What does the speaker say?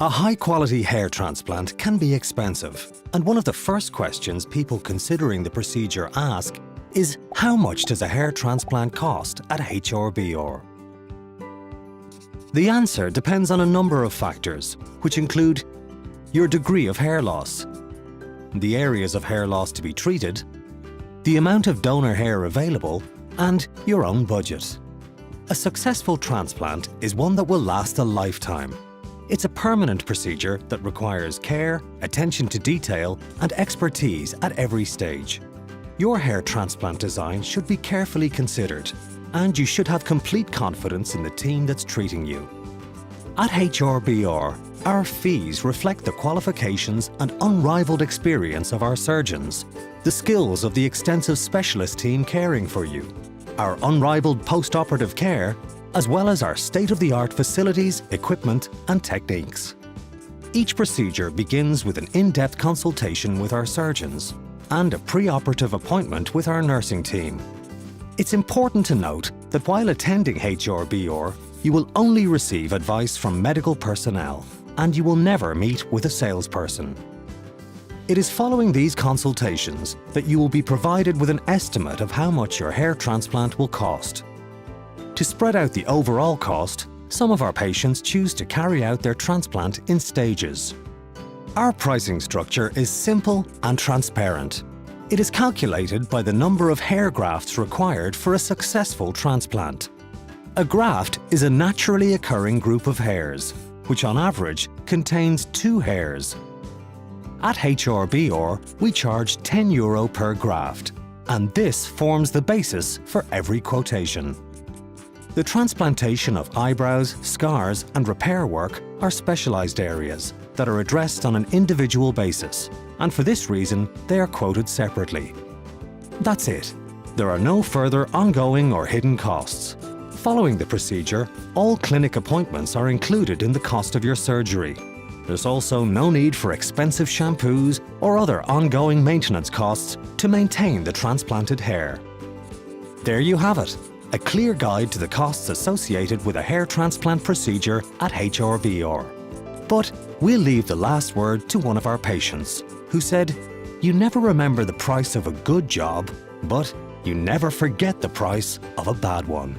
A high-quality hair transplant can be expensive, and one of the first questions people considering the procedure ask is, how much does a hair transplant cost at HRBR? The answer depends on a number of factors, which include your degree of hair loss, the areas of hair loss to be treated, the amount of donor hair available, and your own budget. A successful transplant is one that will last a lifetime. It's a permanent procedure that requires care, attention to detail, and expertise at every stage. Your hair transplant design should be carefully considered, and you should have complete confidence in the team that's treating you. At HRBR, our fees reflect the qualifications and unrivaled experience of our surgeons, the skills of the extensive specialist team caring for you, our unrivaled post-operative care, as well as our state-of-the-art facilities, equipment, and techniques. Each procedure begins with an in-depth consultation with our surgeons and a pre-operative appointment with our nursing team. It's important to note that while attending HRBR, you will only receive advice from medical personnel, and you will never meet with a salesperson. It is following these consultations that you will be provided with an estimate of how much your hair transplant will cost. To spread out the overall cost, some of our patients choose to carry out their transplant in stages. Our pricing structure is simple and transparent. It is calculated by the number of hair grafts required for a successful transplant. A graft is a naturally occurring group of hairs, which on average contains 2 hairs. At HRBR, we charge €10 per graft, and this forms the basis for every quotation. The transplantation of eyebrows, scars, and repair work are specialized areas that are addressed on an individual basis, and for this reason, they are quoted separately. That's it. There are no further ongoing or hidden costs. Following the procedure, all clinic appointments are included in the cost of your surgery. There's also no need for expensive shampoos or other ongoing maintenance costs to maintain the transplanted hair. There you have it. A clear guide to the costs associated with a hair transplant procedure at HRBR. But we'll leave the last word to one of our patients, who said, "You never remember the price of a good job, but you never forget the price of a bad one."